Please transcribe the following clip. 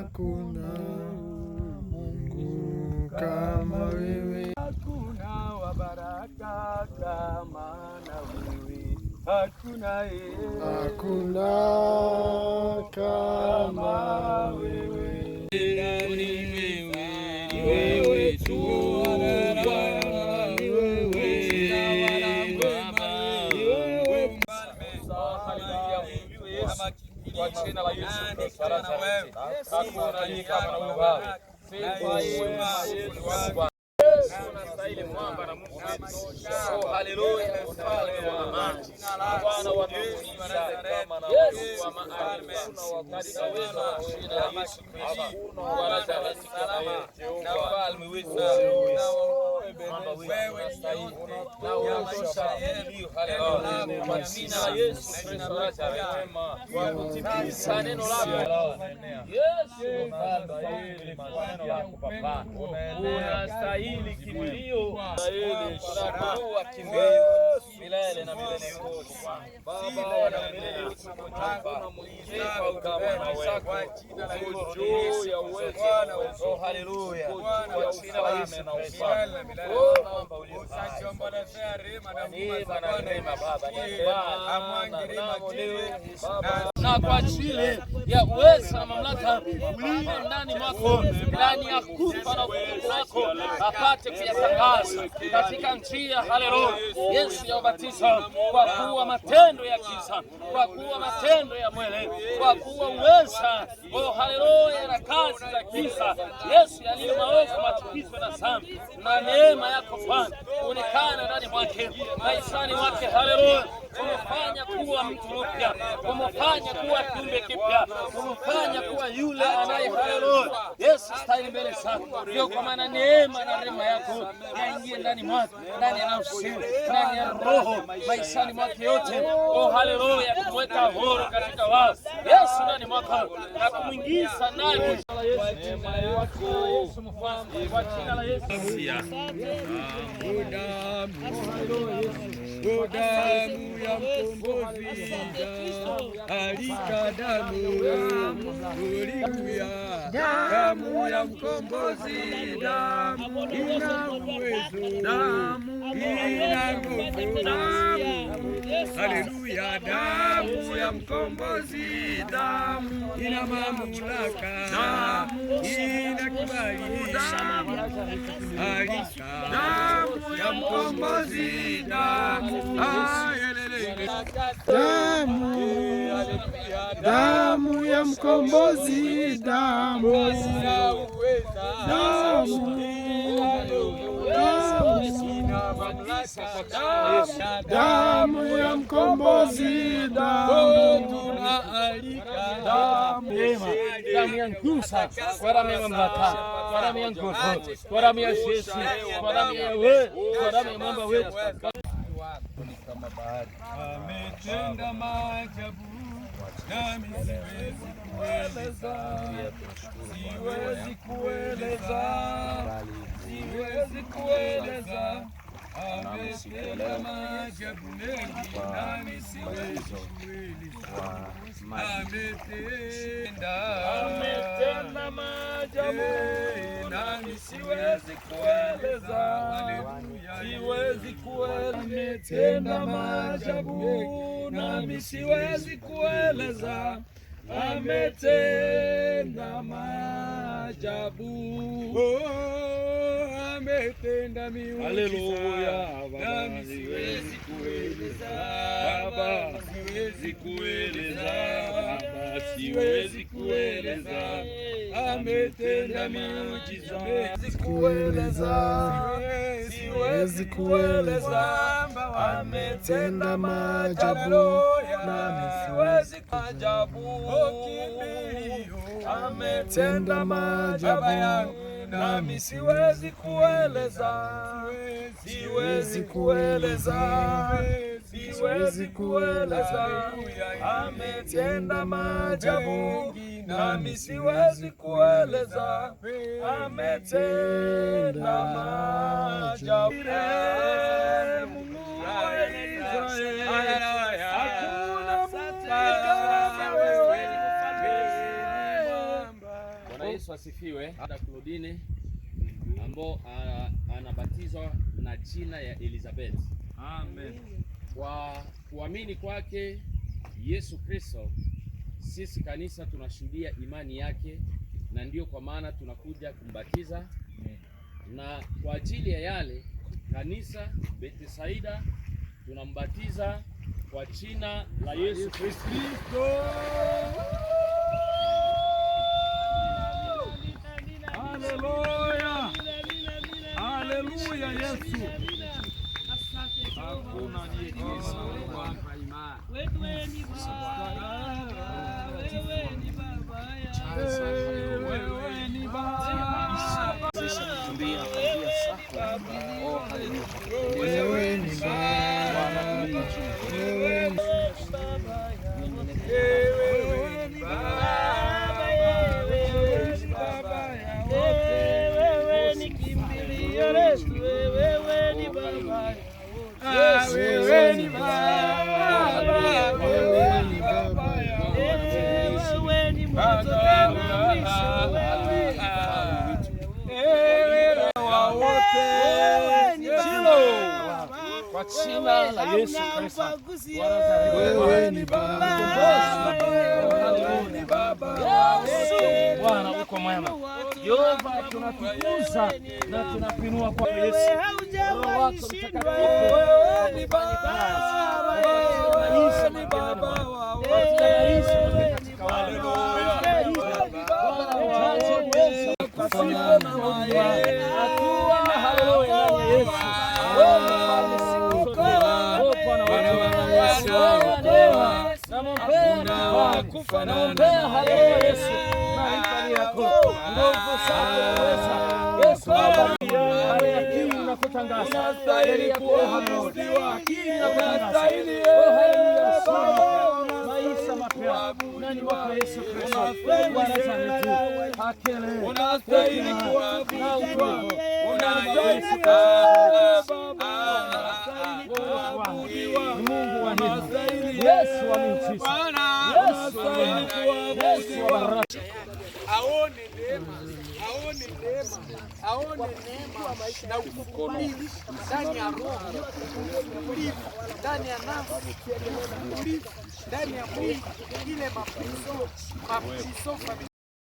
Hakuna Mungu kama wewe, hakuna wa baraka kama na wewe, hakuna kama wewe. Ni wewe tu kwa jina la Yesu Kristo unastahili mwamba na Mungu wetu. Oh, haleluya. Bwana wa Yesu wa maarifa katika uwezo wa jina la Yesu Kristo. Bwana Yesu salama na mfalme wetu. Mwamba wewe unastahili na unatosha hili. Haleluya. Kwa jina la Yesu Kristo kwa kutimiza neno lako. Yesu unastahili kimbilio, unastahili kimbilio milele na milele yote. Baba na milele yote kwa ukama wako juu ya uwezo. Oh, haleluya. Kwa jina la Yesu Kristo. Oh, naomba uliomba na rehema na rehema Baba, na kwa ajili ya uwezo na mamlaka ulio ndani mwako, ndani ya kufa na ufufuko wako, apate kuyatangaza katika njia. Haleluya. Yesu ya ubatizo, kwa kuwa matendo ya giza, kwa kuwa matendo ya mwili, kwa kuwa uweza, oh haleluya, na kazi za giza Yesu yaliyo maovu, machukizo na dhambi, na neema yako Bwana onekana ndani mwake, maishani mwake. Haleluya. Umefanya kuwa mtu mpya, umefanya kuwa kiumbe kipya, umefanya kuwa yule anaye. Haleluya. Yesu stahili mbele zako. Ndio kwa maana neema na rehema yako yaingie ndani mwako, ndani ya nafsi, ndani ya roho, maishani mwake yote. Oh haleluya, kumweka huru katika wazi Yesu ndani mwako na kumwingiza ndani kwa neema yako Yesu mfalme, kwa jina la Yesu. Damu ya mkombozi, alika damu, haleluya. Damu ya mkombozi, damu ina uwezo, damu ina nguvu, haleluya. Damu ya mkombozi, damu ina mamlaka, damu ina kibali, alika damu ya mkombozi, damu damu ya mkombozi, damu damu ya mkombozi, damu ya ngusa, kwa damu ya mamlaka, kwa damu ya nguvu, kwa damu ya Yesu, kwa damu ya wewe, kwa damu ya mwamba wetu. Kama bahari ametenda maajabu, nami siwezi kueleza. Ametenda maajabu mengi, nami siwezi kueleza. Ametenda maajabu, nami siwezi kueleza. Siwezi kueleza. Ametenda maajabu, nami siwezi kueleza. Ametenda maajabu, ametenda miujiza. Haleluya. Nami siwezi kueleza Baba, siwezi kueleza Baba, siwezi kueleza. Ametenda miujiza, siwezi kueleza. Ametenda maajabu, nami siwezi kuajabu. Ametenda maajabu, nami siwezi kueleza. Siwezi kueleza. Ametenda maajabu, nami siwezi kueleza. Ametenda maajabu. Mungu wa Israeli, hakuna Mungu kama wewe. Yesu asifiwe. Dada Claudine ambao anabatizwa na jina ya Elizabeth. Amen. Kwa kuamini kwake Yesu Kristo, sisi kanisa tunashuhudia imani yake, na ndio kwa maana tunakuja kumbatiza. Na kwa ajili ya yale kanisa Bethsaida tunambatiza kwa jina la Yesu Kristo. Haleluya. Haleluya Yesu. Hakuna aliyekisa kwa imani. Wewe ni Baba. Wewe ni Baba. Wewe ni Baba. Kumbia sako. Oh haleluya. Wewe ni Baba. Wewe ni Baba. Wewe ni Baba. Wewe ni kimbilio letu. Wewe ni Baba. Wewe ni Baba. Wewe ni Baba. Wewe ni mwanzo na mwisho. Wewe wa wote. Kwa jina la Yesu Kristo. Wewe ni Baba. Wewe ni Baba. Bwana uko mwema. Yehova tunatukuza na tunakuinua kwa Yesu. Roho wako Mtakatifu. Wewe ni Baba. Wewe ni Baba. Unastahili kuabudiwa. Aone neema na ukombozi ndani ya roho, ndani ya nafsi, ndani ya mwili, ile mapiso